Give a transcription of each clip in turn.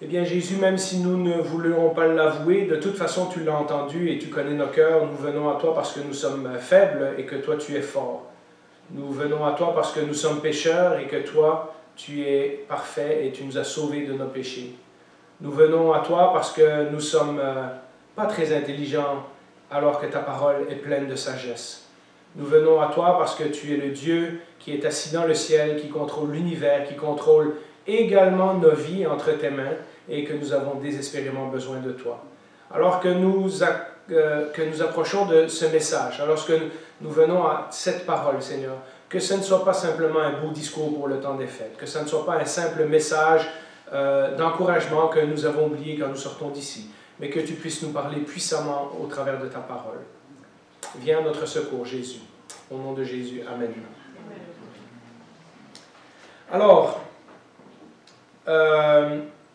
Eh bien, Jésus, même si nous ne voulions pas l'avouer, de toute façon, tu l'as entendu et tu connais nos cœurs. Nous venons à toi parce que nous sommes faibles et que toi, tu es fort. Nous venons à toi parce que nous sommes pécheurs et que toi, tu es parfait et tu nous as sauvés de nos péchés. Nous venons à toi parce que nous ne sommes pas très intelligents alors que ta parole est pleine de sagesse. Nous venons à toi parce que tu es le Dieu qui est assis dans le ciel, qui contrôle l'univers, qui contrôle également nos vies entre tes mains et que nous avons désespérément besoin de toi. Alors que nous approchons de ce message, alors que nous venons à cette parole, Seigneur, que ce ne soit pas simplement un beau discours pour le temps des fêtes, que ce ne soit pas un simple message d'encouragement que nous avons oublié quand nous sortons d'ici, mais que tu puisses nous parler puissamment au travers de ta parole. Viens à notre secours, Jésus. Au nom de Jésus, Amen. Alors,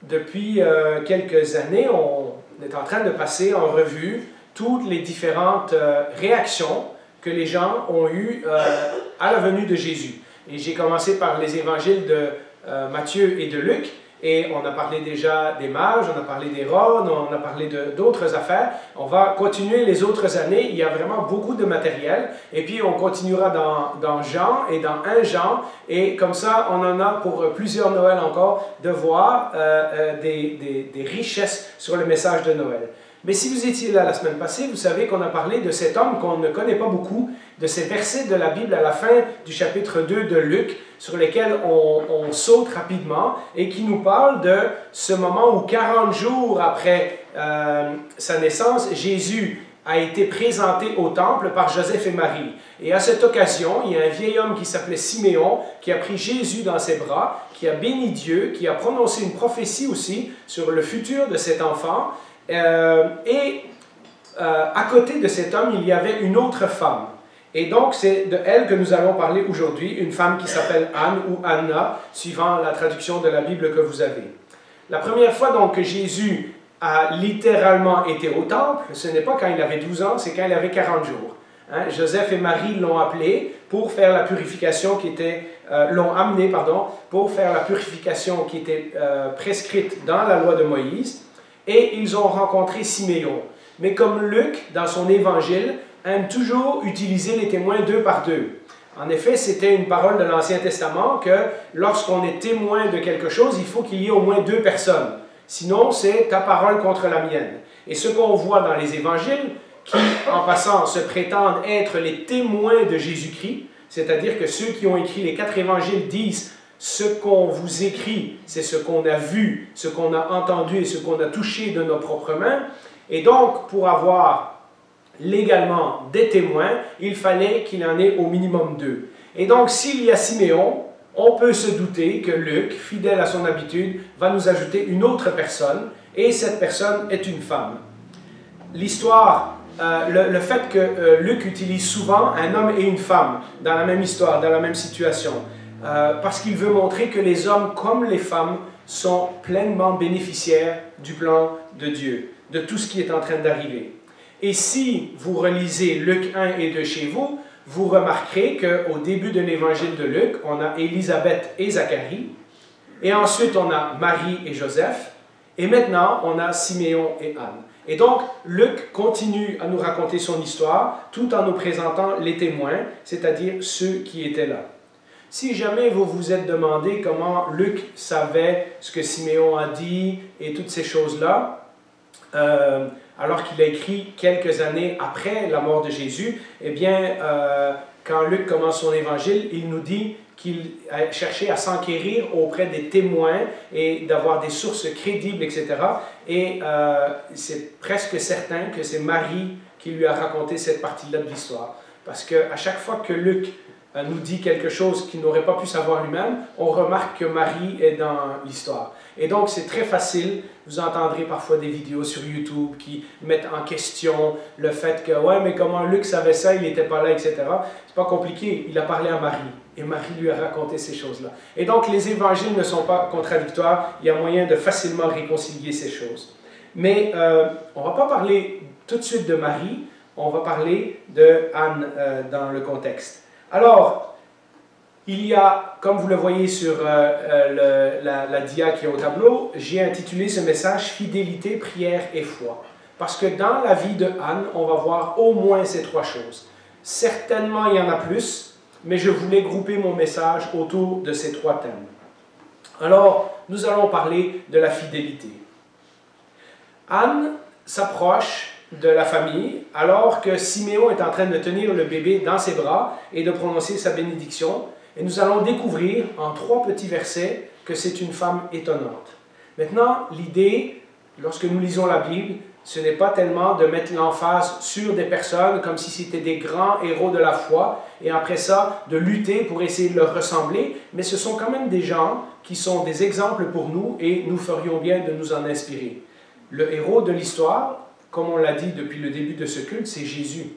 depuis quelques années, on est en train de passer en revue toutes les différentes réactions que les gens ont eues à la venue de Jésus. Et j'ai commencé par les évangiles de Matthieu et de Luc, et on a parlé déjà des mages, on a parlé des rônes, on a parlé d'autres affaires. On va continuer les autres années, il y a vraiment beaucoup de matériel, et puis on continuera dans Jean et dans 1 Jean, et comme ça on en a pour plusieurs Noëls encore, de voir des richesses sur le message de Noël. Mais si vous étiez là la semaine passée, vous savez qu'on a parlé de cet homme qu'on ne connaît pas beaucoup, de ces versets de la Bible à la fin du chapitre 2 de Luc, sur lesquels on saute rapidement, et qui nous parle de ce moment où 40 jours après sa naissance, Jésus a été présenté au temple par Joseph et Marie. Et à cette occasion, il y a un vieil homme qui s'appelait Siméon, qui a pris Jésus dans ses bras, qui a béni Dieu, qui a prononcé une prophétie aussi sur le futur de cet enfant. À côté de cet homme, il y avait une autre femme. Et donc, c'est de elle que nous allons parler aujourd'hui, une femme qui s'appelle Anne ou Anna, suivant la traduction de la Bible que vous avez. La première fois donc que Jésus a littéralement été au temple, ce n'est pas quand il avait 12 ans, c'est quand il avait 40 jours. Joseph et Marie l'ont appelé pour faire la purification qui était, l'ont amené, pour faire la purification qui était prescrite dans la loi de Moïse, et ils ont rencontré Siméon. Mais comme Luc, dans son évangile, aime toujours utiliser les témoins 2 par 2. En effet, c'était une parole de l'Ancien Testament que lorsqu'on est témoin de quelque chose, il faut qu'il y ait au moins 2 personnes. Sinon, c'est ta parole contre la mienne. Et ce qu'on voit dans les évangiles, qui, en passant, se prétendent être les témoins de Jésus-Christ, c'est-à-dire que ceux qui ont écrit les 4 évangiles disent « ce qu'on vous écrit, c'est ce qu'on a vu, ce qu'on a entendu et ce qu'on a touché de nos propres mains ». Et donc, pour avoir légalement des témoins, il fallait qu'il en ait au minimum 2. Et donc, s'il y a Siméon, on peut se douter que Luc, fidèle à son habitude, va nous ajouter une autre personne, et cette personne est une femme. L'histoire, le fait que Luc utilise souvent un homme et une femme dans la même histoire, dans la même situation, parce qu'il veut montrer que les hommes comme les femmes sont pleinement bénéficiaires du plan de Dieu, de tout ce qui est en train d'arriver. Et si vous relisez Luc 1 et 2 chez vous, vous remarquerez qu'au début de l'évangile de Luc, on a Élisabeth et Zacharie, et ensuite on a Marie et Joseph, et maintenant on a Siméon et Anne. Et donc, Luc continue à nous raconter son histoire, tout en nous présentant les témoins, c'est-à-dire ceux qui étaient là. Si jamais vous vous êtes demandé comment Luc savait ce que Siméon a dit et toutes ces choses-là, alors qu'il a écrit quelques années après la mort de Jésus, eh bien, quand Luc commence son évangile, il nous dit qu'il a cherché à s'enquérir auprès des témoins et d'avoir des sources crédibles, etc. Et c'est presque certain que c'est Marie qui lui a raconté cette partie-là de l'histoire. Parce qu'à chaque fois que Luc nous dit quelque chose qu'il n'aurait pas pu savoir lui-même, on remarque que Marie est dans l'histoire. Et donc, c'est très facile. Vous entendrez parfois des vidéos sur YouTube qui mettent en question le fait que « ouais, mais comment Luc savait ça, il n'était pas là, etc. » C'est pas compliqué. Il a parlé à Marie. Et Marie lui a raconté ces choses-là. Et donc, les évangiles ne sont pas contradictoires. Il y a moyen de facilement réconcilier ces choses. Mais on ne va pas parler tout de suite de Marie. On va parler de Anne dans le contexte. Alors, Il y a, comme vous le voyez sur la dia qui est au tableau, j'ai intitulé ce message « Fidélité, prière et foi ». Parce que dans la vie de Anne, on va voir au moins ces trois choses. Certainement, il y en a plus, mais je voulais grouper mon message autour de ces trois thèmes. Alors, nous allons parler de la fidélité. Anne s'approche de la famille alors que Siméon est en train de tenir le bébé dans ses bras et de prononcer sa bénédiction. Et nous allons découvrir en 3 petits versets que c'est une femme étonnante. Maintenant, l'idée, lorsque nous lisons la Bible, ce n'est pas tellement de mettre l'emphase sur des personnes comme si c'était des grands héros de la foi et après ça, de lutter pour essayer de leur ressembler, mais ce sont quand même des gens qui sont des exemples pour nous et nous ferions bien de nous en inspirer. Le héros de l'histoire, comme on l'a dit depuis le début de ce culte, c'est Jésus.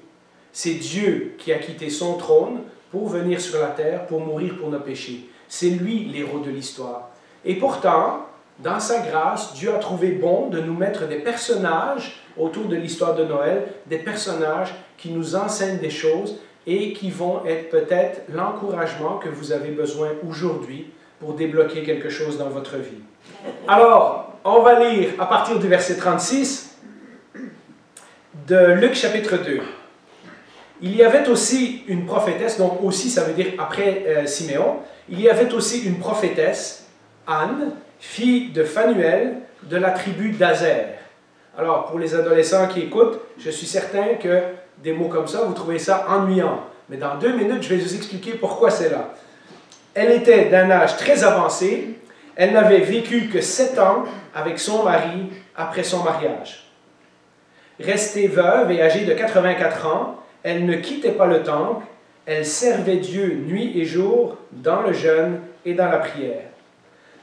C'est Dieu qui a quitté son trône pour venir sur la terre, pour mourir pour nos péchés. C'est lui l'héros de l'histoire. Et pourtant, dans sa grâce, Dieu a trouvé bon de nous mettre des personnages autour de l'histoire de Noël, des personnages qui nous enseignent des choses et qui vont être peut-être l'encouragement que vous avez besoin aujourd'hui pour débloquer quelque chose dans votre vie. Alors, on va lire à partir du verset 36 de Luc chapitre 2. Il y avait aussi une prophétesse, donc aussi ça veut dire après Siméon, il y avait aussi une prophétesse, Anne, fille de Phanuel, de la tribu d'Azer. Alors, pour les adolescents qui écoutent, je suis certain que des mots comme ça, vous trouvez ça ennuyant. Mais dans 2 minutes, je vais vous expliquer pourquoi c'est là. Elle était d'un âge très avancé. Elle n'avait vécu que 7 ans avec son mari après son mariage. Restée veuve et âgée de 84 ans, elle ne quittait pas le temple. Elle servait Dieu nuit et jour dans le jeûne et dans la prière.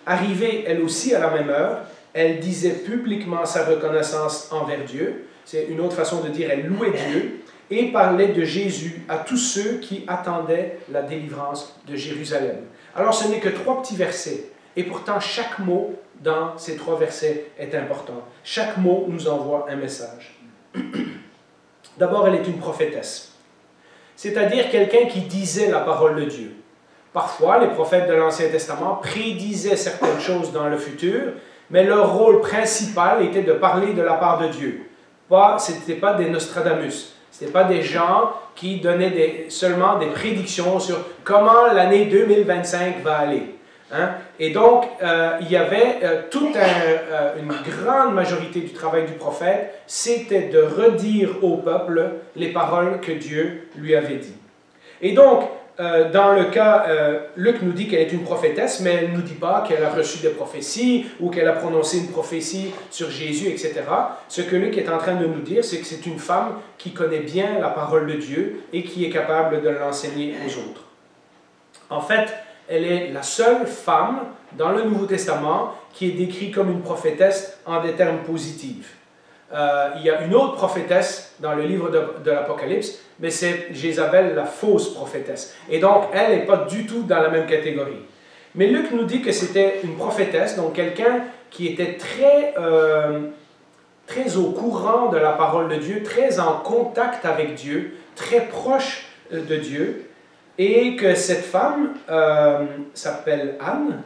Arrivée, elle aussi, à la même heure, elle disait publiquement sa reconnaissance envers Dieu. C'est une autre façon de dire, elle louait Dieu et parlait de Jésus à tous ceux qui attendaient la délivrance de Jérusalem. Alors, ce n'est que 3 petits versets. Et pourtant, chaque mot dans ces 3 versets est important. Chaque mot nous envoie un message. D'abord, elle est une prophétesse. C'est-à-dire quelqu'un qui disait la parole de Dieu. Parfois, les prophètes de l'Ancien Testament prédisaient certaines choses dans le futur, mais leur rôle principal était de parler de la part de Dieu. Ce n'étaient pas des Nostradamus, ce n'étaient pas des gens qui donnaient seulement des prédictions sur comment l'année 2025 va aller. Et donc, il y avait une grande majorité du travail du prophète, c'était de redire au peuple les paroles que Dieu lui avait dites. Et donc, dans le cas, Luc nous dit qu'elle est une prophétesse, mais elle ne nous dit pas qu'elle a reçu des prophéties ou qu'elle a prononcé une prophétie sur Jésus, etc. Ce que Luc est en train de nous dire, c'est que c'est une femme qui connaît bien la parole de Dieu et qui est capable de l'enseigner aux autres. En fait, elle est la seule femme dans le Nouveau Testament qui est décrite comme une prophétesse en des termes positifs. Il y a une autre prophétesse dans le livre de l'Apocalypse, mais c'est Jézabel, la fausse prophétesse. Et donc, elle n'est pas du tout dans la même catégorie. Mais Luc nous dit que c'était une prophétesse, donc quelqu'un qui était très au courant de la parole de Dieu, très en contact avec Dieu, très proche de Dieu, et que cette femme s'appelle Anne,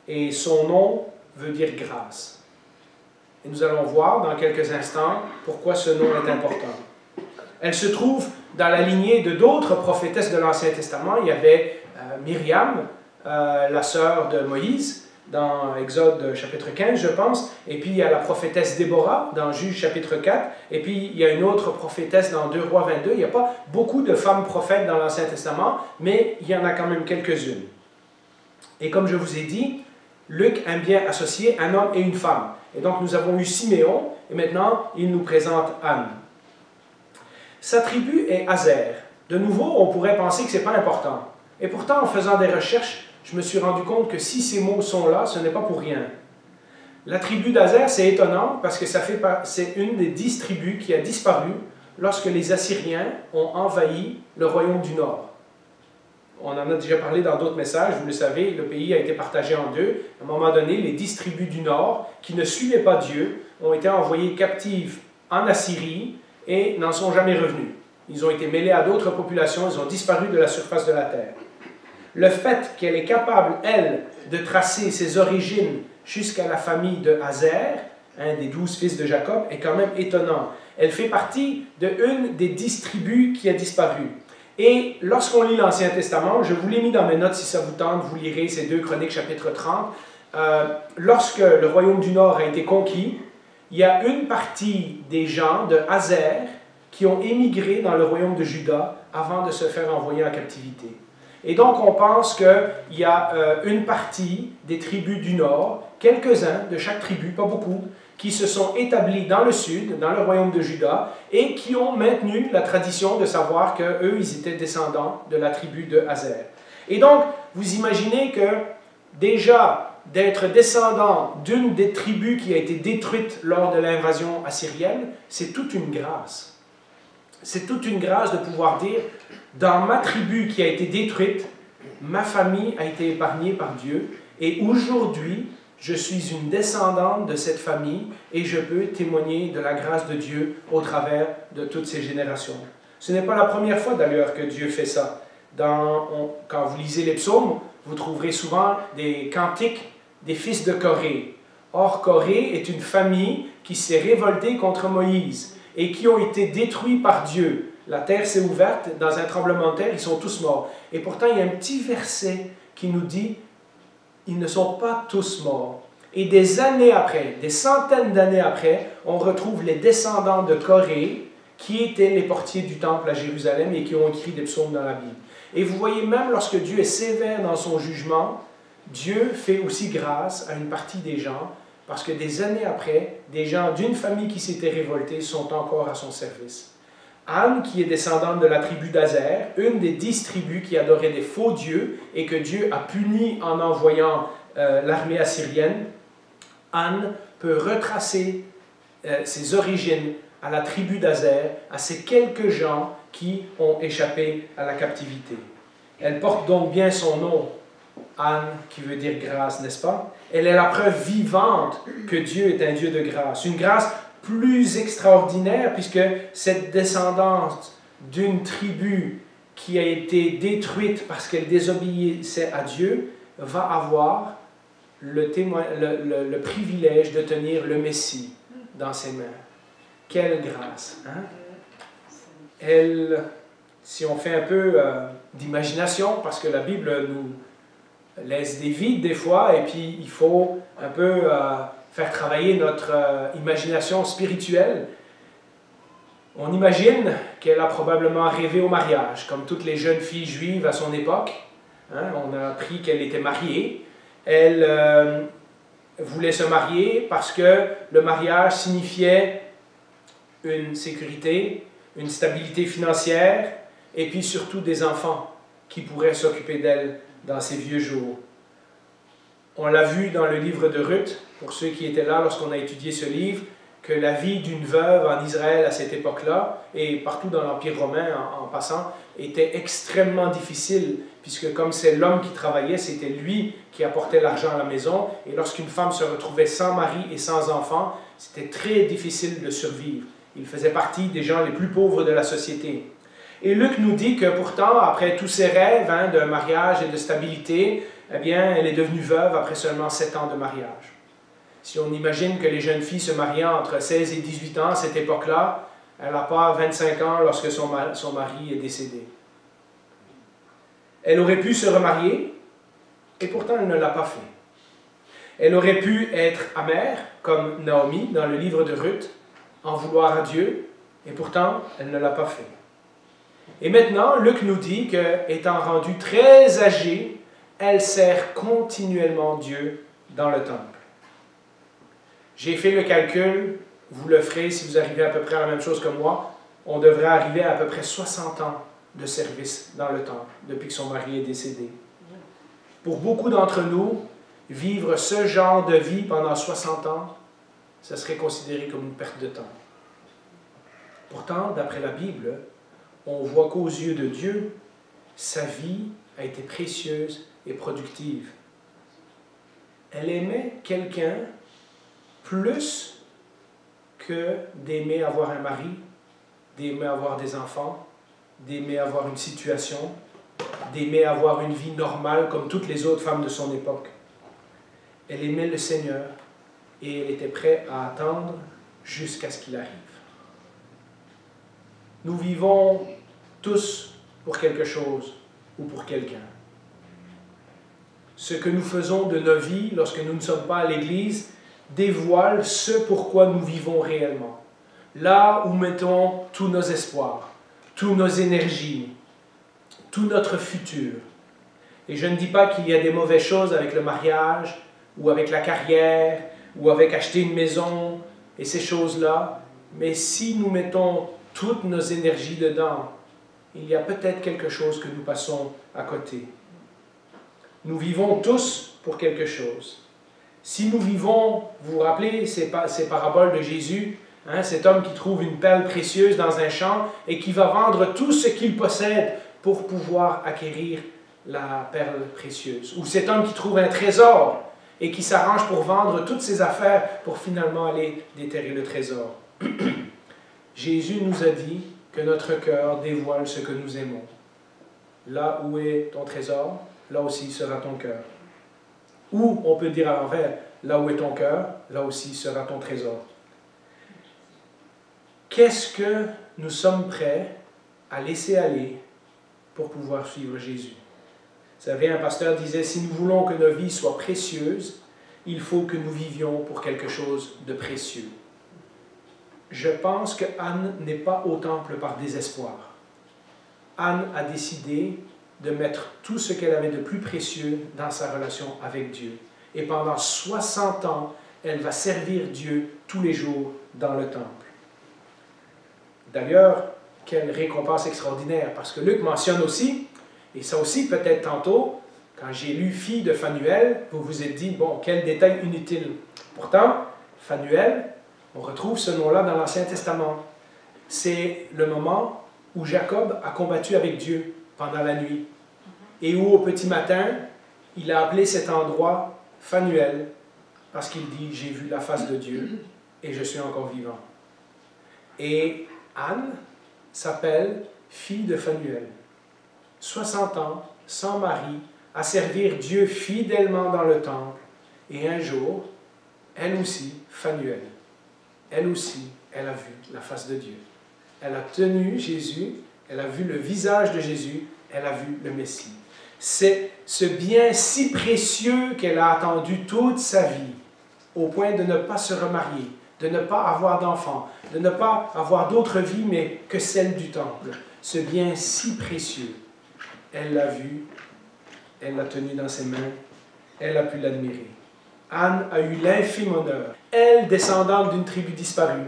et son nom veut dire grâce. Et nous allons voir dans quelques instants pourquoi ce nom est important. Elle se trouve dans la lignée de d'autres prophétesses de l'Ancien Testament. Il y avait Myriam, la sœur de Moïse, dans Exode chapitre 15, je pense. Et puis il y a la prophétesse Déborah, dans Juge chapitre 4. Et puis il y a une autre prophétesse dans 2 Rois 22. Il n'y a pas beaucoup de femmes prophètes dans l'Ancien Testament, mais il y en a quand même quelques-unes. Et comme je vous ai dit, Luc aime bien associer un homme et une femme. Et donc nous avons eu Siméon, et maintenant il nous présente Anne. Sa tribu est Azer. De nouveau, on pourrait penser que ce n'est pas important. Et pourtant, en faisant des recherches, je me suis rendu compte que si ces mots sont là, ce n'est pas pour rien. La tribu d'Azer, c'est étonnant parce que c'est une des 10 tribus qui a disparu lorsque les Assyriens ont envahi le royaume du Nord. On en a déjà parlé dans d'autres messages, vous le savez, le pays a été partagé en 2. À un moment donné, les 10 tribus du Nord, qui ne suivaient pas Dieu, ont été envoyées captives en Assyrie et n'en sont jamais revenus. Ils ont été mêlés à d'autres populations, ils ont disparu de la surface de la terre. Le fait qu'elle est capable, elle, de tracer ses origines jusqu'à la famille de Azer, un des 12 fils de Jacob, est quand même étonnant. Elle fait partie d'une des 10 tribus qui a disparu. Et lorsqu'on lit l'Ancien Testament, je vous l'ai mis dans mes notes si ça vous tente, vous lirez ces 2 Chroniques chapitre 30. Lorsque le royaume du Nord a été conquis, il y a une partie des gens de Azer qui ont émigré dans le royaume de Juda avant de se faire envoyer en captivité. Et donc on pense qu'il y a une partie des tribus du Nord, quelques-uns de chaque tribu, pas beaucoup, qui se sont établis dans le sud, dans le royaume de Juda, et qui ont maintenu la tradition de savoir qu'eux, ils étaient descendants de la tribu de Azer. Et donc, vous imaginez que déjà, d'être descendant d'une des tribus qui a été détruite lors de l'invasion assyrienne, c'est toute une grâce. C'est toute une grâce de pouvoir dire, dans ma tribu qui a été détruite, ma famille a été épargnée par Dieu, et aujourd'hui, je suis une descendante de cette famille et je peux témoigner de la grâce de Dieu au travers de toutes ces générations. Ce n'est pas la première fois d'ailleurs que Dieu fait ça. Quand vous lisez les psaumes, vous trouverez souvent des cantiques des fils de Corée. Or, Corée est une famille qui s'est révoltée contre Moïse et qui ont été détruits par Dieu. La terre s'est ouverte, dans un tremblement de terre, ils sont tous morts. Et pourtant, il y a un petit verset qui nous dit ils ne sont pas tous morts. Et des années après, des centaines d'années après, on retrouve les descendants de Corée qui étaient les portiers du temple à Jérusalem et qui ont écrit des psaumes dans la Bible. Et vous voyez, même lorsque Dieu est sévère dans son jugement, Dieu fait aussi grâce à une partie des gens, parce que des années après, des gens d'une famille qui s'était révoltée sont encore à son service. Anne, qui est descendante de la tribu d'Azer, une des 10 tribus qui adoraient des faux dieux et que Dieu a puni en envoyant l'armée assyrienne, Anne peut retracer ses origines à la tribu d'Azer, à ces quelques gens qui ont échappé à la captivité. Elle porte donc bien son nom, Anne, qui veut dire grâce, n'est-ce pas? Elle est la preuve vivante que Dieu est un Dieu de grâce, une grâce plus extraordinaire, puisque cette descendance d'une tribu qui a été détruite parce qu'elle désobéissait à Dieu va avoir le privilège de tenir le Messie dans ses mains. Quelle grâce! Hein? Si on fait un peu d'imagination, parce que la Bible nous laisse des vides des fois, et puis il faut un peu faire travailler notre imagination spirituelle. On imagine qu'elle a probablement rêvé au mariage, comme toutes les jeunes filles juives à son époque. Hein, on a appris qu'elle était mariée. Elle voulait se marier parce que le mariage signifiait une sécurité, une stabilité financière, et puis surtout des enfants qui pourraient s'occuper d'elle dans ses vieux jours. On l'a vu dans le livre de Ruth, pour ceux qui étaient là lorsqu'on a étudié ce livre, que la vie d'une veuve en Israël à cette époque-là, et partout dans l'Empire romain en passant, était extrêmement difficile, puisque comme c'est l'homme qui travaillait, c'était lui qui apportait l'argent à la maison, et lorsqu'une femme se retrouvait sans mari et sans enfant, c'était très difficile de survivre. Il faisait partie des gens les plus pauvres de la société. Et Luc nous dit que pourtant, après tous ses rêves de mariage et de stabilité, eh bien, elle est devenue veuve après seulement 7 ans de mariage. Si on imagine que les jeunes filles se mariaient entre 16 et 18 ans à cette époque-là, elle n'a pas 25 ans lorsque son mari est décédé. Elle aurait pu se remarier, et pourtant elle ne l'a pas fait. Elle aurait pu être amère, comme Naomi dans le livre de Ruth, en vouloir à Dieu, et pourtant elle ne l'a pas fait. Et maintenant, Luc nous dit qu'étant rendue très âgée, elle sert continuellement Dieu dans le temple. J'ai fait le calcul, vous le ferez si vous arrivez à peu près à la même chose que moi, on devrait arriver à peu près 60 ans de service dans le temple, depuis que son mari est décédé. Pour beaucoup d'entre nous, vivre ce genre de vie pendant 60 ans, ça serait considéré comme une perte de temps. Pourtant, d'après la Bible, on voit qu'aux yeux de Dieu, sa vie a été précieuse et productive. Elle aimait quelqu'un plus que d'aimer avoir un mari, d'aimer avoir des enfants, d'aimer avoir une situation. d'aimer avoir une vie normale comme toutes les autres femmes de son époque. Elle aimait le Seigneur et elle était prête à attendre jusqu'à ce qu'il arrive. Nous vivons tous pour quelque chose ou pour quelqu'un. Ce que nous faisons de nos vies lorsque nous ne sommes pas à l'Église dévoile ce pourquoi nous vivons réellement. Là où mettons tous nos espoirs, toutes nos énergies, tout notre futur. Et je ne dis pas qu'il y a des mauvaises choses avec le mariage, ou avec la carrière, ou avec acheter une maison, et ces choses-là, mais si nous mettons toutes nos énergies dedans, il y a peut-être quelque chose que nous passons à côté. Nous vivons tous pour quelque chose. Si nous vivons, vous vous rappelez ces paraboles de Jésus, hein, cet homme qui trouve une perle précieuse dans un champ et qui va vendre tout ce qu'il possède pour pouvoir acquérir la perle précieuse. Ou cet homme qui trouve un trésor et qui s'arrange pour vendre toutes ses affaires pour finalement aller déterrer le trésor. Jésus nous a dit que notre cœur dévoile ce que nous aimons. Là où est ton trésor, là aussi sera ton cœur. Ou on peut dire à l'envers, là où est ton cœur, là aussi sera ton trésor. Qu'est-ce que nous sommes prêts à laisser aller pour pouvoir suivre Jésus? Vous savez, un pasteur disait, si nous voulons que nos vies soient précieuses, il faut que nous vivions pour quelque chose de précieux. Je pense que Anne n'est pas au temple par désespoir. Anne a décidé de mettre tout ce qu'elle avait de plus précieux dans sa relation avec Dieu. Et pendant 60 ans, elle va servir Dieu tous les jours dans le temple. D'ailleurs, quelle récompense extraordinaire, parce que Luc mentionne aussi, et ça aussi peut-être tantôt, quand j'ai lu « Fille de Phanuel », vous vous êtes dit, bon, quel détail inutile. Pourtant, Phanuel, on retrouve ce nom-là dans l'Ancien Testament. C'est le moment où Jacob a combattu avec Dieu pendant la nuit, et où au petit matin, il a appelé cet endroit Phanuel, parce qu'il dit, j'ai vu la face de Dieu, et je suis encore vivant. Et Anne s'appelle fille de Phanuel. 60 ans, sans mari, à servir Dieu fidèlement dans le temple. Et un jour, elle aussi, Phanuel, elle aussi, elle a vu la face de Dieu. Elle a tenu Jésus, elle a vu le visage de Jésus, elle a vu le Messie. C'est ce bien si précieux qu'elle a attendu toute sa vie, au point de ne pas se remarier, de ne pas avoir d'enfants, de ne pas avoir d'autre vie mais que celle du temple. Ce bien si précieux, elle l'a vu, elle l'a tenu dans ses mains, elle a pu l'admirer. Anne a eu l'infime honneur, elle, descendante d'une tribu disparue,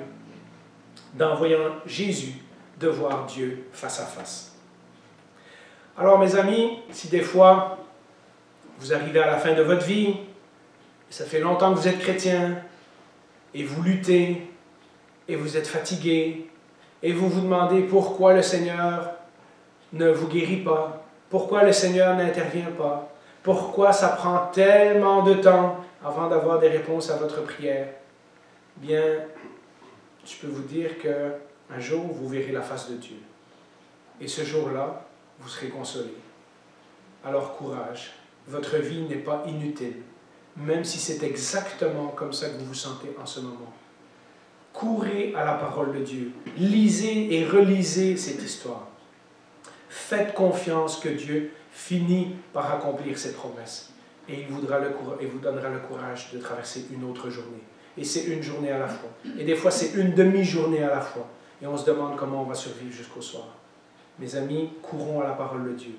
d'en voyant Jésus, de voir Dieu face à face. Alors mes amis, si des fois vous arrivez à la fin de votre vie, ça fait longtemps que vous êtes chrétien, et vous luttez, et vous êtes fatigué, et vous vous demandez pourquoi le Seigneur ne vous guérit pas, pourquoi le Seigneur n'intervient pas, pourquoi ça prend tellement de temps avant d'avoir des réponses à votre prière, bien, je peux vous dire qu'un jour, vous verrez la face de Dieu. Et ce jour-là, vous serez consolé. Alors courage, votre vie n'est pas inutile, même si c'est exactement comme ça que vous vous sentez en ce moment. Courez à la parole de Dieu, lisez et relisez cette histoire. Faites confiance que Dieu finit par accomplir ses promesses et il vous donnera le courage de traverser une autre journée. Et c'est une journée à la fois. Et des fois, c'est une demi-journée à la fois. Et on se demande comment on va survivre jusqu'au soir. Mes amis, courons à la parole de Dieu.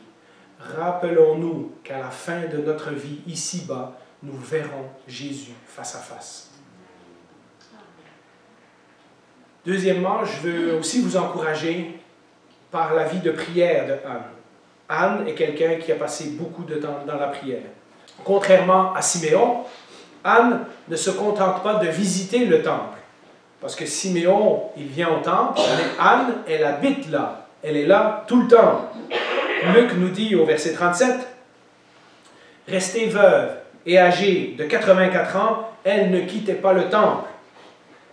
Rappelons-nous qu'à la fin de notre vie ici-bas, nous verrons Jésus face à face. Deuxièmement, je veux aussi vous encourager par la vie de prière de Anne. Anne est quelqu'un qui a passé beaucoup de temps dans la prière. Contrairement à Siméon, Anne ne se contente pas de visiter le temple. Parce que Siméon, il vient au temple, mais Anne, elle habite là. Elle est là tout le temps. Luc nous dit au verset 37, « Restée veuve et âgée de 84 ans, elle ne quittait pas le temple.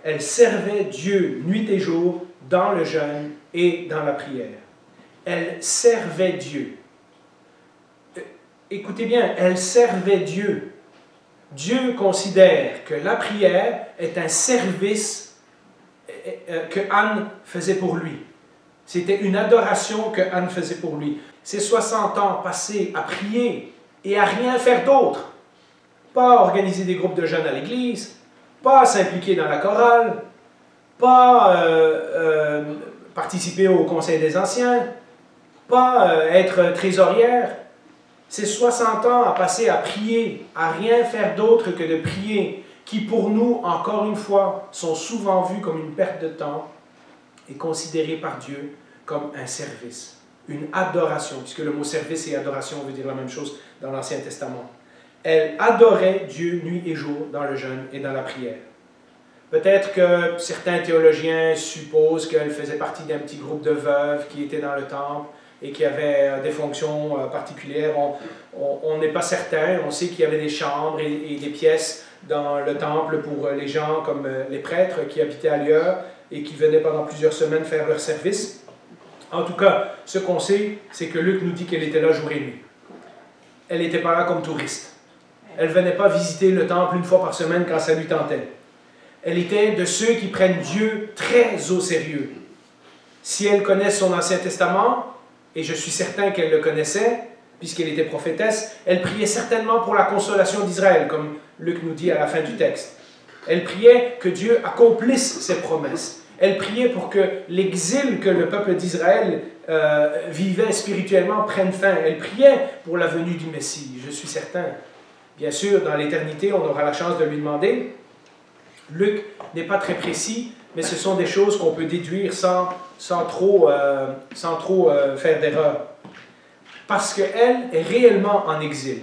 Elle servait Dieu nuit et jour dans le jeûne et dans la prière. » Elle servait Dieu. écoutez bien, elle servait Dieu. Dieu considère que la prière est un service que Anne faisait pour lui. C'était une adoration que Anne faisait pour lui. Ces 60 ans passés à prier et à rien faire d'autre. Pas organiser des groupes de jeunes à l'église, pas s'impliquer dans la chorale, pas participer au conseil des anciens, pas être trésorière. Ces 60 ans à passer à prier, à rien faire d'autre que de prier, qui pour nous, encore une fois, sont souvent vus comme une perte de temps et considérés par Dieu comme un service, une adoration, puisque le mot service et adoration veut dire la même chose dans l'Ancien Testament. Elle adorait Dieu nuit et jour dans le jeûne et dans la prière. Peut-être que certains théologiens supposent qu'elle faisait partie d'un petit groupe de veuves qui étaient dans le temple et qui avaient des fonctions particulières. On n'est pas certain. On sait qu'il y avait des chambres et des pièces dans le temple pour les gens comme les prêtres qui habitaient ailleurs et qui venaient pendant plusieurs semaines faire leur service. En tout cas, ce qu'on sait, c'est que Luc nous dit qu'elle était là jour et nuit. Elle n'était pas là comme touriste. Elle ne venait pas visiter le temple une fois par semaine quand ça lui tentait. Elle était de ceux qui prennent Dieu très au sérieux. Si elle connaît son Ancien Testament, et je suis certain qu'elle le connaissait, puisqu'elle était prophétesse, elle priait certainement pour la consolation d'Israël, comme Luc nous dit à la fin du texte. Elle priait que Dieu accomplisse ses promesses. Elle priait pour que l'exil que le peuple d'Israël vivait spirituellement prenne fin. Elle priait pour la venue du Messie, je suis certain. Bien sûr, dans l'éternité, on aura la chance de lui demander. Luc n'est pas très précis, mais ce sont des choses qu'on peut déduire sans trop faire d'erreur. Parce qu'elle est réellement en exil.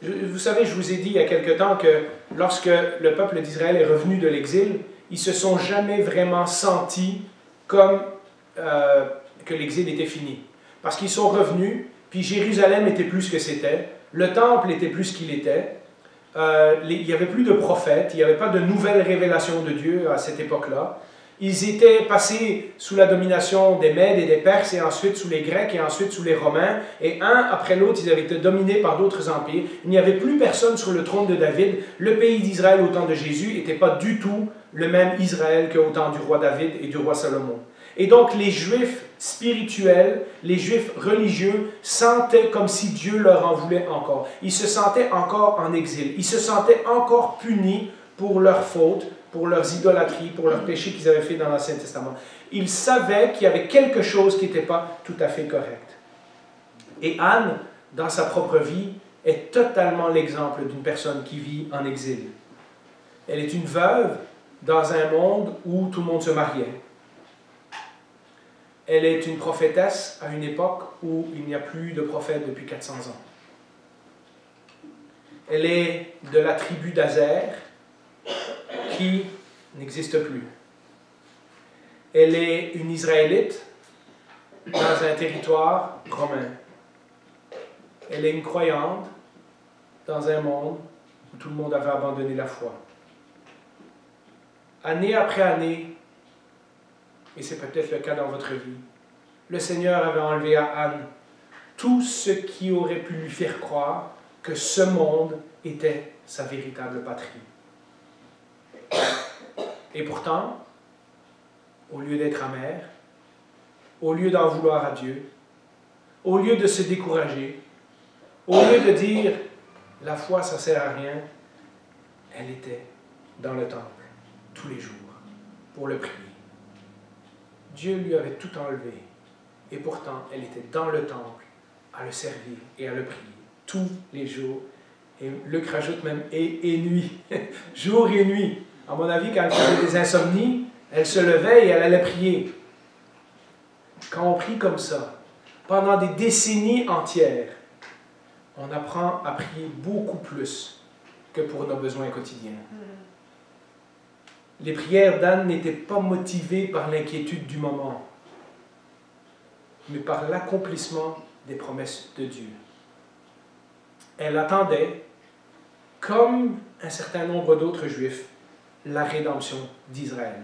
Vous savez, je vous ai dit il y a quelque temps que lorsque le peuple d'Israël est revenu de l'exil, ils ne se sont jamais vraiment sentis comme que l'exil était fini. Parce qu'ils sont revenus, puis Jérusalem était plus ce que c'était, le temple était plus ce qu'il était, il n'y avait plus de prophètes, il n'y avait pas de nouvelles révélations de Dieu à cette époque-là. Ils étaient passés sous la domination des Mèdes et des Perses, et ensuite sous les Grecs, et ensuite sous les Romains, et un après l'autre, ils avaient été dominés par d'autres empires. Il n'y avait plus personne sur le trône de David. Le pays d'Israël au temps de Jésus n'était pas du tout le même Israël qu'au temps du roi David et du roi Salomon. Et donc les Juifs spirituels, les Juifs religieux sentaient comme si Dieu leur en voulait encore. Ils se sentaient encore en exil. Ils se sentaient encore punis pour leurs fautes, pour leurs idolâtries, pour leurs péchés qu'ils avaient fait dans l'Ancien Testament. Ils savaient qu'il y avait quelque chose qui n'était pas tout à fait correct. Et Anne, dans sa propre vie, est totalement l'exemple d'une personne qui vit en exil. Elle est une veuve dans un monde où tout le monde se mariait. Elle est une prophétesse à une époque où il n'y a plus de prophètes depuis 400 ans. Elle est de la tribu d'Azer, qui n'existe plus. Elle est une Israélite dans un territoire romain. Elle est une croyante dans un monde où tout le monde avait abandonné la foi. Année après année, et c'est peut-être le cas dans votre vie, le Seigneur avait enlevé à Anne tout ce qui aurait pu lui faire croire que ce monde était sa véritable patrie. Et pourtant, au lieu d'être amère, au lieu d'en vouloir à Dieu, au lieu de se décourager, au lieu de dire « la foi, ça ne sert à rien », elle était dans le temple tous les jours pour le prier. Dieu lui avait tout enlevé et pourtant elle était dans le temple à le servir et à le prier tous les jours. Et Luc rajoute même et nuit, jour et nuit. À mon avis, quand elle faisait des insomnies, elle se levait et elle allait prier. Quand on prie comme ça, pendant des décennies entières, on apprend à prier beaucoup plus que pour nos besoins quotidiens. Les prières d'Anne n'étaient pas motivées par l'inquiétude du moment, mais par l'accomplissement des promesses de Dieu. Elle attendait, comme un certain nombre d'autres Juifs, la rédemption d'Israël,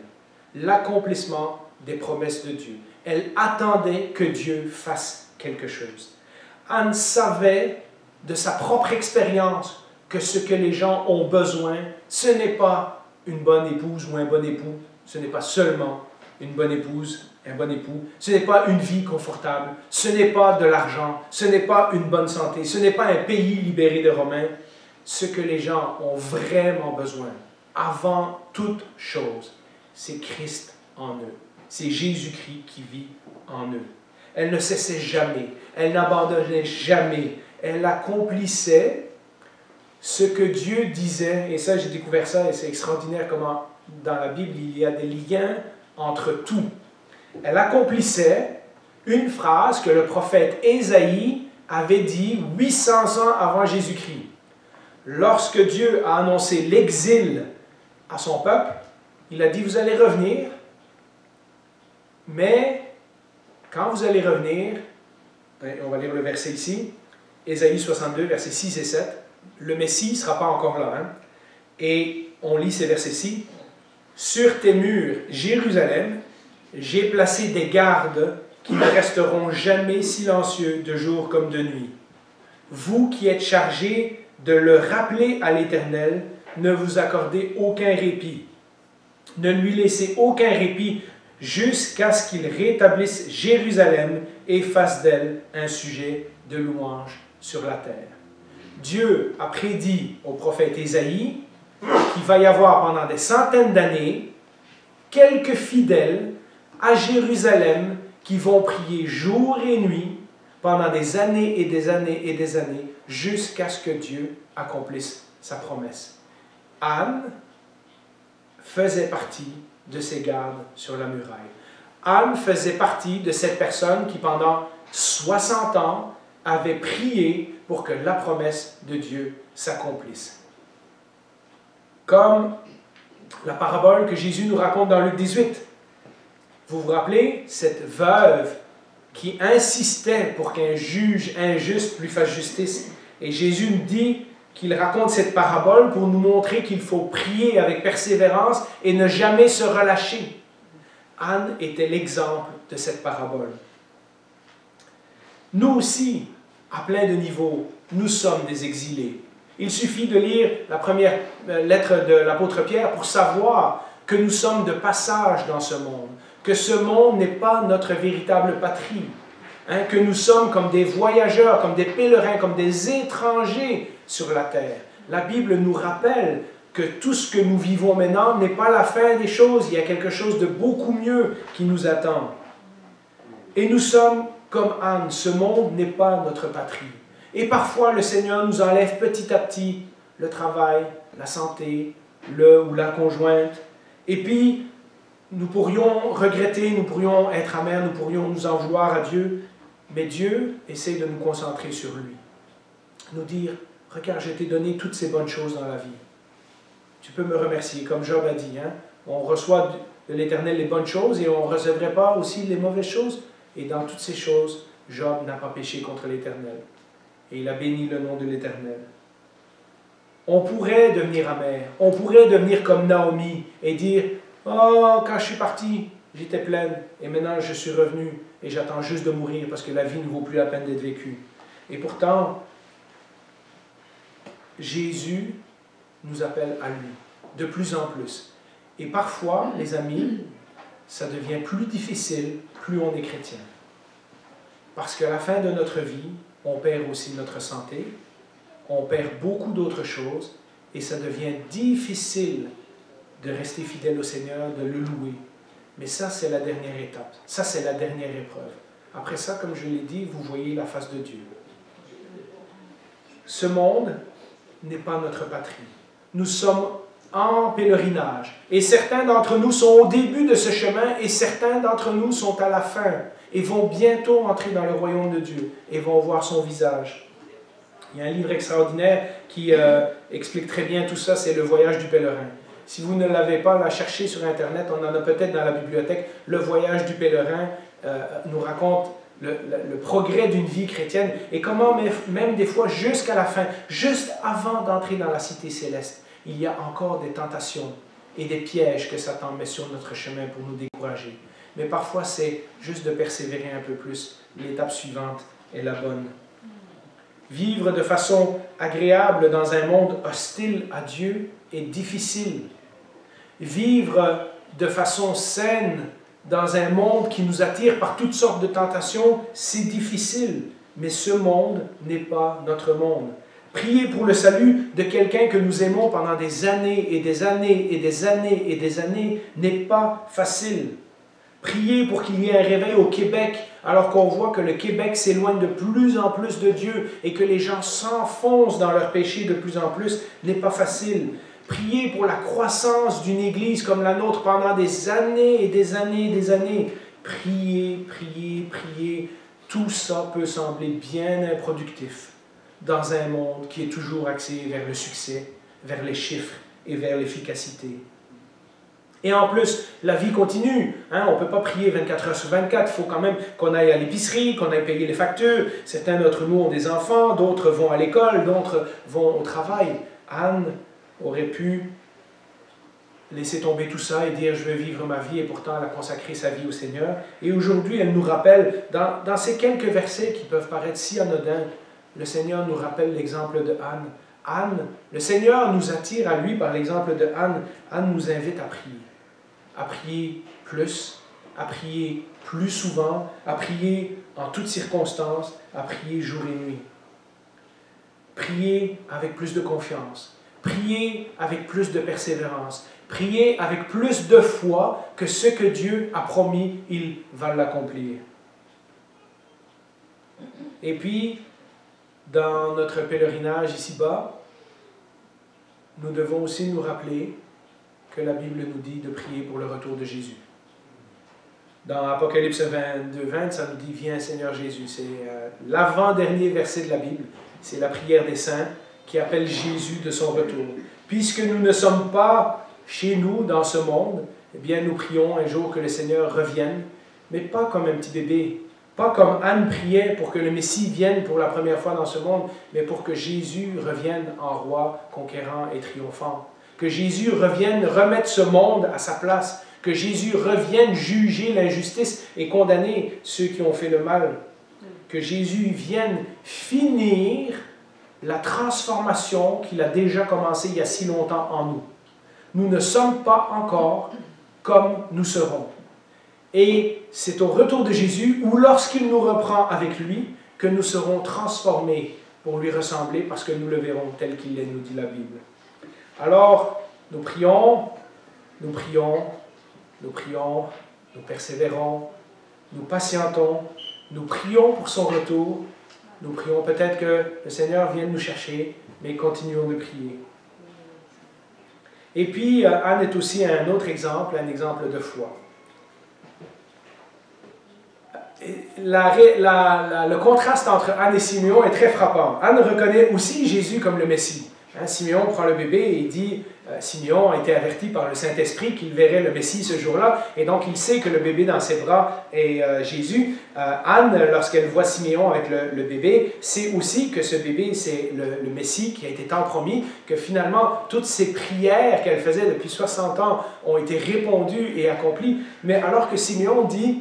l'accomplissement des promesses de Dieu. Elle attendait que Dieu fasse quelque chose. Anne savait de sa propre expérience que ce que les gens ont besoin, ce n'est pas une bonne épouse ou un bon époux, ce n'est pas seulement une bonne épouse, un bon époux, ce n'est pas une vie confortable, ce n'est pas de l'argent, ce n'est pas une bonne santé, ce n'est pas un pays libéré des Romains. Ce que les gens ont vraiment besoin, avant toute chose, c'est Christ en eux. C'est Jésus-Christ qui vit en eux. Elle ne cessait jamais, elle n'abandonnait jamais, elle accomplissait ce que Dieu disait, et ça j'ai découvert ça, et c'est extraordinaire comment dans la Bible il y a des liens entre tout. Elle accomplissait une phrase que le prophète Ésaïe avait dit 800 ans avant Jésus-Christ. Lorsque Dieu a annoncé l'exil à son peuple, il a dit, vous allez revenir, mais quand vous allez revenir, on va lire le verset ici, Ésaïe 62, versets 6 et 7, le Messie ne sera pas encore là, hein? Et on lit ces versets-ci. Sur tes murs, Jérusalem, j'ai placé des gardes qui ne resteront jamais silencieux de jour comme de nuit. Vous qui êtes chargés de le rappeler à l'Éternel, ne vous accordez aucun répit. Ne lui laissez aucun répit jusqu'à ce qu'il rétablisse Jérusalem et fasse d'elle un sujet de louange sur la terre. Dieu a prédit au prophète Ésaïe qu'il va y avoir pendant des centaines d'années quelques fidèles à Jérusalem qui vont prier jour et nuit pendant des années et des années et des années jusqu'à ce que Dieu accomplisse sa promesse. Anne faisait partie de ces gardes sur la muraille. Anne faisait partie de cette personne qui pendant 60 ans avait prié pour que la promesse de Dieu s'accomplisse. Comme la parabole que Jésus nous raconte dans Luc 18. Vous vous rappelez, cette veuve qui insistait pour qu'un juge injuste lui fasse justice. Et Jésus nous dit qu'il raconte cette parabole pour nous montrer qu'il faut prier avec persévérance et ne jamais se relâcher. Anne était l'exemple de cette parabole. Nous aussi, à plein de niveaux, nous sommes des exilés. Il suffit de lire la première lettre de l'apôtre Pierre pour savoir que nous sommes de passage dans ce monde, que ce monde n'est pas notre véritable patrie, hein, que nous sommes comme des voyageurs, comme des pèlerins, comme des étrangers sur la terre. La Bible nous rappelle que tout ce que nous vivons maintenant n'est pas la fin des choses, il y a quelque chose de beaucoup mieux qui nous attend. Et nous sommes comme Anne, ce monde n'est pas notre patrie. Et parfois, le Seigneur nous enlève petit à petit le travail, la santé, le ou la conjointe. Et puis, nous pourrions regretter, nous pourrions être amers, nous pourrions nous en vouloir à Dieu. Mais Dieu essaie de nous concentrer sur lui. Nous dire, regarde, je t'ai donné toutes ces bonnes choses dans la vie. Tu peux me remercier, comme Job a dit. Hein? On reçoit de l'Éternel les bonnes choses et on ne recevrait pas aussi les mauvaises choses. Et dans toutes ces choses, Job n'a pas péché contre l'Éternel. Et il a béni le nom de l'Éternel. On pourrait devenir amer. On pourrait devenir comme Naomi et dire, « Oh, quand je suis partie, j'étais pleine. Et maintenant, je suis revenue et j'attends juste de mourir parce que la vie ne vaut plus la peine d'être vécue. » Et pourtant, Jésus nous appelle à lui, de plus en plus. Et parfois, les amis, ça devient plus difficile plus on est chrétien. Parce qu'à la fin de notre vie, on perd aussi notre santé, on perd beaucoup d'autres choses, et ça devient difficile de rester fidèle au Seigneur, de le louer. Mais ça, c'est la dernière étape. Ça, c'est la dernière épreuve. Après ça, comme je l'ai dit, vous voyez la face de Dieu. Ce monde n'est pas notre patrie. Nous sommes en pèlerinage. Et certains d'entre nous sont au début de ce chemin et certains d'entre nous sont à la fin et vont bientôt entrer dans le royaume de Dieu et vont voir son visage. Il y a un livre extraordinaire qui explique très bien tout ça, c'est Le voyage du pèlerin. Si vous ne l'avez pas, la cherchez sur Internet, on en a peut-être dans la bibliothèque. Le voyage du pèlerin nous raconte le progrès d'une vie chrétienne et comment même des fois jusqu'à la fin, juste avant d'entrer dans la cité céleste, il y a encore des tentations et des pièges que Satan met sur notre chemin pour nous décourager. Mais parfois, c'est juste de persévérer un peu plus. L'étape suivante est la bonne. Vivre de façon agréable dans un monde hostile à Dieu est difficile. Vivre de façon saine dans un monde qui nous attire par toutes sortes de tentations, c'est difficile. Mais ce monde n'est pas notre monde. Prier pour le salut de quelqu'un que nous aimons pendant des années et des années et des années et des années n'est pas facile. Prier pour qu'il y ait un réveil au Québec, alors qu'on voit que le Québec s'éloigne de plus en plus de Dieu et que les gens s'enfoncent dans leur péché de plus en plus, n'est pas facile. Prier pour la croissance d'une Église comme la nôtre pendant des années et des années et des années. Prier, prier, prier. Tout ça peut sembler bien improductif dans un monde qui est toujours axé vers le succès, vers les chiffres et vers l'efficacité. Et en plus, la vie continue. On ne peut pas prier 24 heures sur 24. Il faut quand même qu'on aille à l'épicerie, qu'on aille payer les factures. Certains d'entre nous ont des enfants, d'autres vont à l'école, d'autres vont au travail. Anne aurait pu laisser tomber tout ça et dire « je veux vivre ma vie » et pourtant elle a consacré sa vie au Seigneur. Et aujourd'hui, elle nous rappelle, dans ces quelques versets qui peuvent paraître si anodins, le Seigneur nous rappelle l'exemple de Anne. Anne, le Seigneur nous attire à lui par l'exemple de Anne. Anne nous invite à prier plus, à prier plus souvent, à prier en toutes circonstances, à prier jour et nuit. Prier avec plus de confiance, prier avec plus de persévérance, prier avec plus de foi que ce que Dieu a promis, il va l'accomplir. Et puis, dans notre pèlerinage ici-bas, nous devons aussi nous rappeler que la Bible nous dit de prier pour le retour de Jésus. Dans Apocalypse 22:20, ça nous dit « Viens Seigneur Jésus ». C'est l'avant-dernier verset de la Bible. C'est la prière des saints qui appelle Jésus de son retour. Puisque nous ne sommes pas chez nous dans ce monde, eh bien nous prions un jour que le Seigneur revienne, mais pas comme un petit bébé, pas comme Anne priait pour que le Messie vienne pour la première fois dans ce monde, mais pour que Jésus revienne en roi conquérant et triomphant. Que Jésus revienne remettre ce monde à sa place. Que Jésus revienne juger l'injustice et condamner ceux qui ont fait le mal. Que Jésus vienne finir la transformation qu'il a déjà commencée il y a si longtemps en nous. Nous ne sommes pas encore comme nous serons. Et c'est au retour de Jésus, ou lorsqu'il nous reprend avec lui, que nous serons transformés pour lui ressembler, parce que nous le verrons tel qu'il est, nous dit la Bible. Alors, nous prions, nous prions, nous prions, nous persévérons, nous patientons, nous prions pour son retour, nous prions peut-être que le Seigneur vienne nous chercher, mais continuons de prier. Et puis, Anne est aussi un autre exemple, un exemple de foi. Le contraste entre Anne et Siméon est très frappant. Anne reconnaît aussi Jésus comme le Messie. Siméon prend le bébé et dit, Siméon a été averti par le Saint-Esprit qu'il verrait le Messie ce jour-là, et donc il sait que le bébé dans ses bras est Jésus. Anne, lorsqu'elle voit Siméon avec le bébé, sait aussi que ce bébé, c'est le Messie qui a été tant promis, que finalement, toutes ces prières qu'elle faisait depuis 60 ans ont été répondues et accomplies. Mais alors que Siméon dit,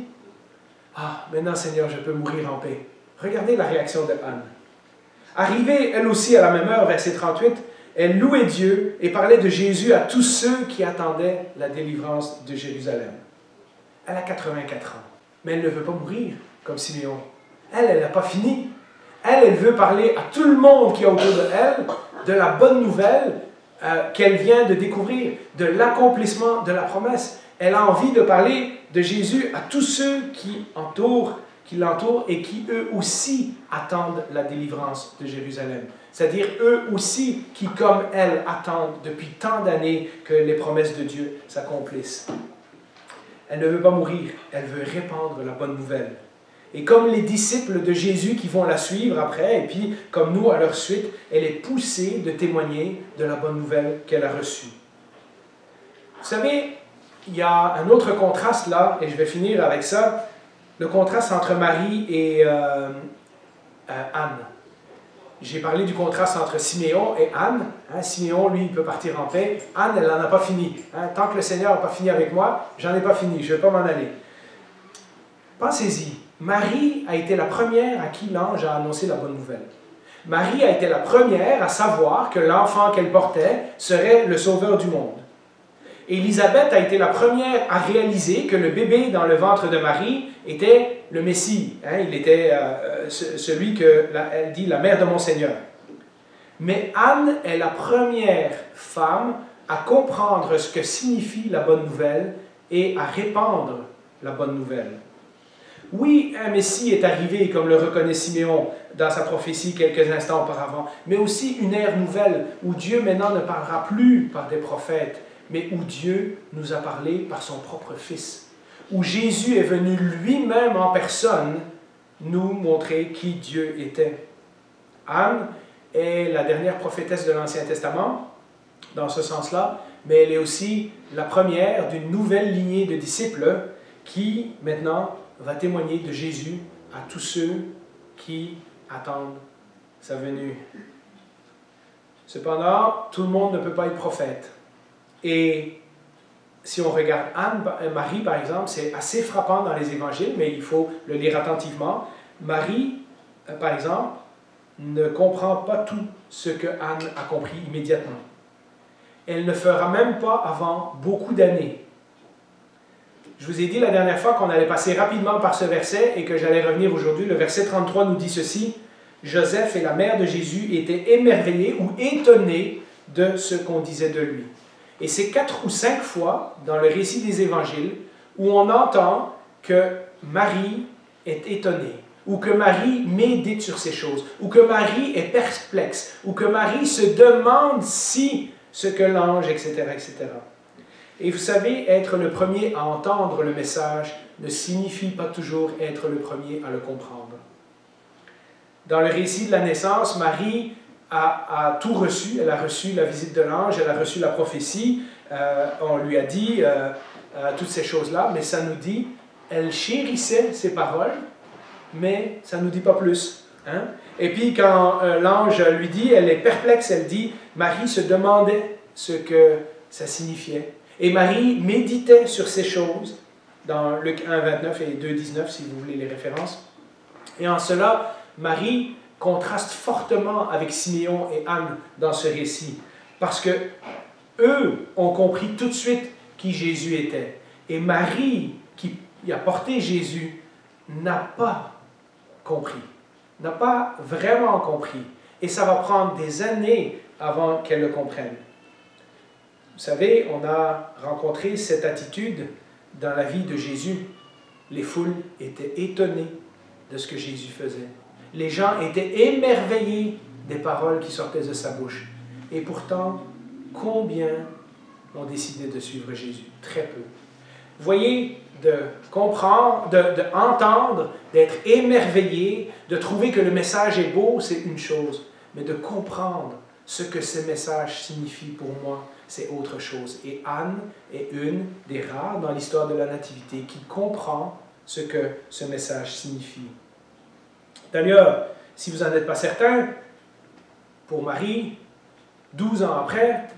ah, maintenant Seigneur, je peux mourir en paix. Regardez la réaction de Anne. Arrivée, elle aussi, à la même heure, verset 38, elle louait Dieu et parlait de Jésus à tous ceux qui attendaient la délivrance de Jérusalem. Elle a 84 ans, mais elle ne veut pas mourir comme Siméon. Elle n'a pas fini. Elle veut parler à tout le monde qui est autour de elle de la bonne nouvelle qu'elle vient de découvrir, de l'accomplissement de la promesse. Elle a envie de parler de Jésus à tous ceux qui l'entourent et qui eux aussi attendent la délivrance de Jérusalem. C'est-à-dire eux aussi qui, comme elle, attendent depuis tant d'années que les promesses de Dieu s'accomplissent. Elle ne veut pas mourir, elle veut répandre la bonne nouvelle. Et comme les disciples de Jésus qui vont la suivre après, et puis comme nous à leur suite, elle est poussée de témoigner de la bonne nouvelle qu'elle a reçue. Vous savez, il y a un autre contraste là, et je vais finir avec ça, le contraste entre Marie et Anne. J'ai parlé du contraste entre Siméon et Anne. Siméon, lui, il peut partir en paix. Anne, elle n'en a pas fini. Tant que le Seigneur n'a pas fini avec moi, j'en ai pas fini, je ne vais pas m'en aller. Pensez-y, Marie a été la première à qui l'ange a annoncé la bonne nouvelle. Marie a été la première à savoir que l'enfant qu'elle portait serait le sauveur du monde. Élisabeth a été la première à réaliser que le bébé dans le ventre de Marie était le Messie. Hein? Il était celui que, elle dit, la mère de mon Seigneur. Mais Anne est la première femme à comprendre ce que signifie la bonne nouvelle et à répandre la bonne nouvelle. Oui, un Messie est arrivé, comme le reconnaît Siméon dans sa prophétie quelques instants auparavant, mais aussi une ère nouvelle où Dieu maintenant ne parlera plus par des prophètes, mais où Dieu nous a parlé par son propre Fils, où Jésus est venu lui-même en personne nous montrer qui Dieu était. Anne est la dernière prophétesse de l'Ancien Testament, dans ce sens-là, mais elle est aussi la première d'une nouvelle lignée de disciples qui, maintenant, va témoigner de Jésus à tous ceux qui attendent sa venue. Cependant, tout le monde ne peut pas être prophète. Et si on regarde Marie, par exemple, c'est assez frappant dans les évangiles, mais il faut le lire attentivement. Marie, par exemple, ne comprend pas tout ce que Anne a compris immédiatement. Elle ne fera même pas avant beaucoup d'années. Je vous ai dit la dernière fois qu'on allait passer rapidement par ce verset et que j'allais revenir aujourd'hui. Le verset 33 nous dit ceci: « Joseph et la mère de Jésus étaient émerveillés ou étonnés de ce qu'on disait de lui. » Et c'est 4 ou 5 fois dans le récit des évangiles où on entend que Marie est étonnée, ou que Marie médite sur ces choses, ou que Marie est perplexe, ou que Marie se demande si ce que l'ange, etc., etc. Et vous savez, être le premier à entendre le message ne signifie pas toujours être le premier à le comprendre. Dans le récit de la naissance, Marie a tout reçu. Elle a reçu la visite de l'ange, elle a reçu la prophétie, on lui a dit toutes ces choses-là, mais ça nous dit, elle chérissait ces paroles, mais ça ne nous dit pas plus. Hein? Et puis quand l'ange lui dit, elle est perplexe, elle dit, Marie se demandait ce que ça signifiait. Et Marie méditait sur ces choses, dans Luc 1, 29 et 2, 19, si vous voulez les références. Et en cela, Marie contraste fortement avec Siméon et Anne dans ce récit, parce que eux ont compris tout de suite qui Jésus était. Et Marie, qui a porté Jésus, n'a pas compris, n'a pas vraiment compris. Et ça va prendre des années avant qu'elle le comprenne. Vous savez, on a rencontré cette attitude dans la vie de Jésus. Les foules étaient étonnées de ce que Jésus faisait. Les gens étaient émerveillés des paroles qui sortaient de sa bouche. Et pourtant, combien ont décidé de suivre Jésus? Très peu. Vous voyez, de comprendre, d'entendre, d'être émerveillé, de trouver que le message est beau, c'est une chose. Mais de comprendre ce que ce message signifie pour moi, c'est autre chose. Et Anne est une des rares dans l'histoire de la Nativité qui comprend ce que ce message signifie. D'ailleurs, si vous n'en êtes pas certain, pour Marie, 12 ans après,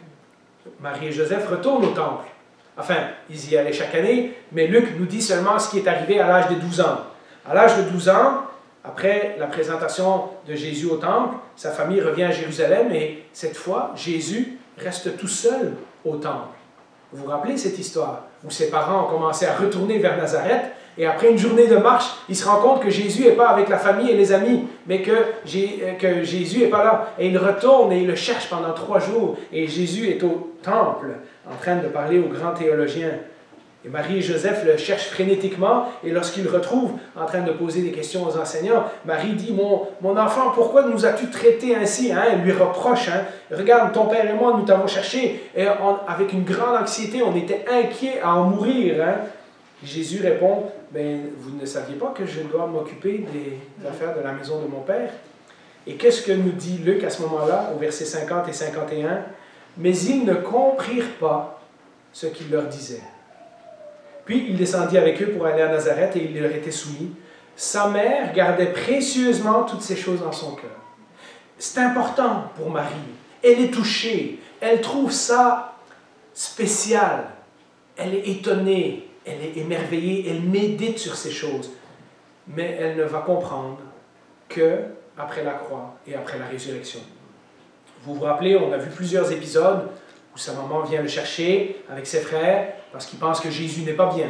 Marie et Joseph retournent au temple. Enfin, ils y allaient chaque année, mais Luc nous dit seulement ce qui est arrivé à l'âge de 12 ans. À l'âge de 12 ans, après la présentation de Jésus au temple, sa famille revient à Jérusalem et cette fois, Jésus reste tout seul au temple. Vous vous rappelez cette histoire où ses parents ont commencé à retourner vers Nazareth et après une journée de marche, ils se rendent compte que Jésus n'est pas avec la famille et les amis, mais que Jésus n'est pas là. Et ils retournent et ils le cherchent pendant 3 jours et Jésus est au temple en train de parler aux grands théologiens. Et Marie et Joseph le cherchent frénétiquement et lorsqu'ils le retrouvent en train de poser des questions aux enseignants, Marie dit, mon enfant, pourquoi nous as-tu traité ainsi? Hein? Elle lui reproche, hein? Regarde, ton père et moi, nous t'avons cherché et avec une grande anxiété, on était inquiets à en mourir. Hein? Jésus répond, vous ne saviez pas que je dois m'occuper des affaires de la maison de mon père? Et qu'est-ce que nous dit Luc à ce moment-là, au verset 50 et 51? Mais ils ne comprirent pas ce qu'il leur disait. Puis il descendit avec eux pour aller à Nazareth et il leur était soumis. Sa mère gardait précieusement toutes ces choses dans son cœur. C'est important pour Marie. Elle est touchée. Elle trouve ça spécial. Elle est étonnée. Elle est émerveillée. Elle médite sur ces choses. Mais elle ne va comprendre que après la croix et après la résurrection. Vous vous rappelez, on a vu plusieurs épisodes où sa maman vient le chercher avec ses frères parce qu'il pense que Jésus n'est pas bien.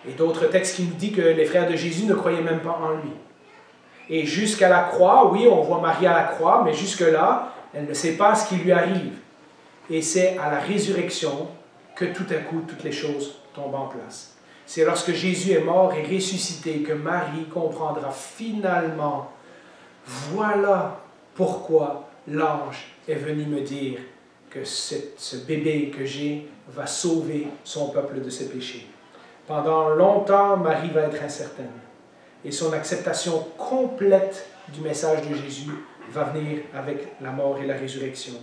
Et d'autres textes qui nous disent que les frères de Jésus ne croyaient même pas en lui. Et jusqu'à la croix, oui, on voit Marie à la croix, mais jusque-là, elle ne sait pas ce qui lui arrive. Et c'est à la résurrection que tout à coup, toutes les choses tombent en place. C'est lorsque Jésus est mort et ressuscité que Marie comprendra finalement, voilà pourquoi l'ange est venu me dire que ce bébé que j'ai va sauver son peuple de ses péchés. Pendant longtemps, Marie va être incertaine. Et son acceptation complète du message de Jésus va venir avec la mort et la résurrection.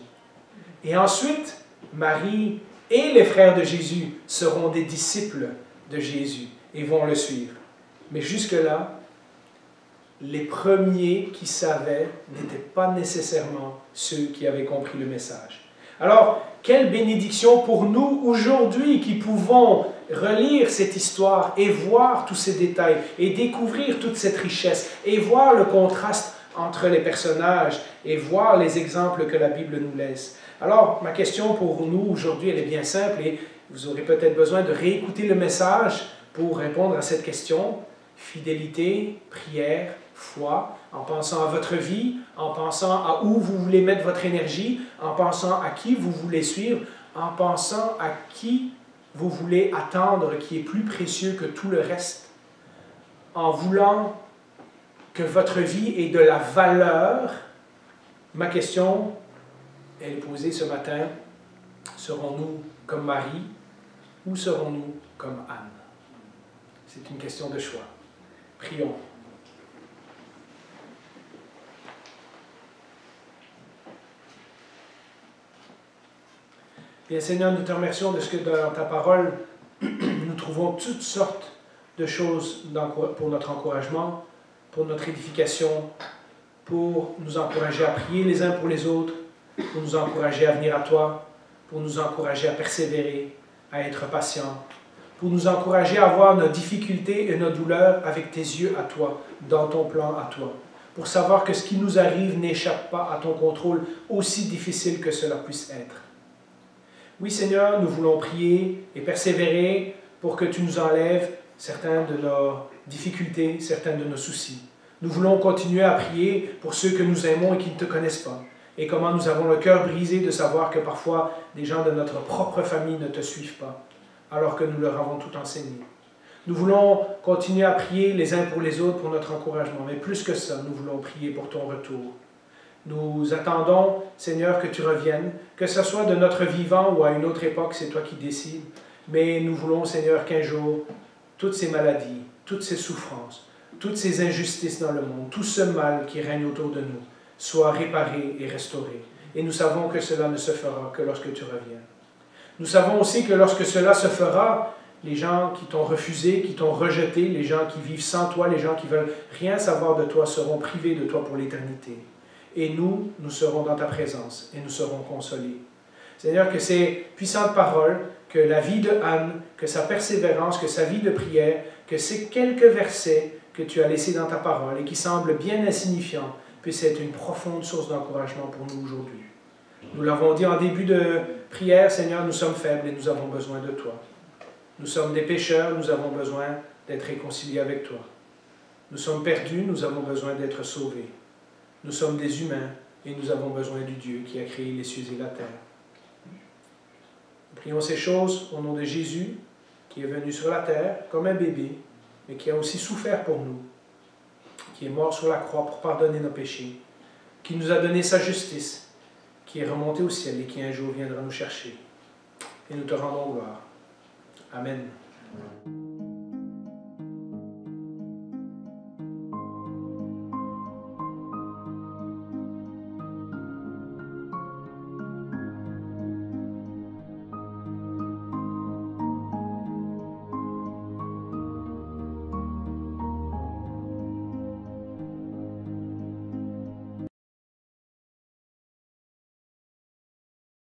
Et ensuite, Marie et les frères de Jésus seront des disciples de Jésus et vont le suivre. Mais jusque-là, les premiers qui savaient n'étaient pas nécessairement ceux qui avaient compris le message. Alors, quelle bénédiction pour nous aujourd'hui qui pouvons relire cette histoire et voir tous ces détails et découvrir toute cette richesse et voir le contraste entre les personnages et voir les exemples que la Bible nous laisse. Alors, ma question pour nous aujourd'hui, elle est bien simple et vous aurez peut-être besoin de réécouter le message pour répondre à cette question. Fidélité, prière, foi, en pensant à votre vie, en pensant à où vous voulez mettre votre énergie, en pensant à qui vous voulez suivre, en pensant à qui vous voulez attendre, qui est plus précieux que tout le reste, en voulant que votre vie ait de la valeur. Ma question, elle est posée ce matin, serons-nous comme Marie ou serons-nous comme Anne? C'est une question de choix. Prions. Bien Seigneur, nous te remercions de ce que dans ta parole, nous trouvons toutes sortes de choses pour notre encouragement, pour notre édification, pour nous encourager à prier les uns pour les autres, pour nous encourager à venir à toi, pour nous encourager à persévérer, à être patient, pour nous encourager à voir nos difficultés et nos douleurs avec tes yeux à toi, dans ton plan à toi, pour savoir que ce qui nous arrive n'échappe pas à ton contrôle, aussi difficile que cela puisse être. Oui Seigneur, nous voulons prier et persévérer pour que tu nous enlèves certains de nos difficultés, certains de nos soucis. Nous voulons continuer à prier pour ceux que nous aimons et qui ne te connaissent pas. Et comment nous avons le cœur brisé de savoir que parfois des gens de notre propre famille ne te suivent pas, alors que nous leur avons tout enseigné. Nous voulons continuer à prier les uns pour les autres pour notre encouragement, mais plus que ça, nous voulons prier pour ton retour. Nous attendons, Seigneur, que tu reviennes, que ce soit de notre vivant ou à une autre époque, c'est toi qui décides. Mais nous voulons, Seigneur, qu'un jour, toutes ces maladies, toutes ces souffrances, toutes ces injustices dans le monde, tout ce mal qui règne autour de nous, soit réparé et restauré. Et nous savons que cela ne se fera que lorsque tu reviens. Nous savons aussi que lorsque cela se fera, les gens qui t'ont refusé, qui t'ont rejeté, les gens qui vivent sans toi, les gens qui veulent rien savoir de toi seront privés de toi pour l'éternité. Et nous serons dans ta présence et nous serons consolés. Seigneur, que ces puissantes paroles, que la vie de Anne, que sa persévérance, que sa vie de prière, que ces quelques versets que tu as laissés dans ta parole et qui semblent bien insignifiants, puissent être une profonde source d'encouragement pour nous aujourd'hui. Nous l'avons dit en début de prière, Seigneur, nous sommes faibles et nous avons besoin de toi. Nous sommes des pécheurs, nous avons besoin d'être réconciliés avec toi. Nous sommes perdus, nous avons besoin d'être sauvés. Nous sommes des humains et nous avons besoin du Dieu qui a créé les cieux et la terre. Nous prions ces choses au nom de Jésus, qui est venu sur la terre comme un bébé, mais qui a aussi souffert pour nous, qui est mort sur la croix pour pardonner nos péchés, qui nous a donné sa justice, qui est remonté au ciel et qui un jour viendra nous chercher. Et nous te rendons gloire. Amen.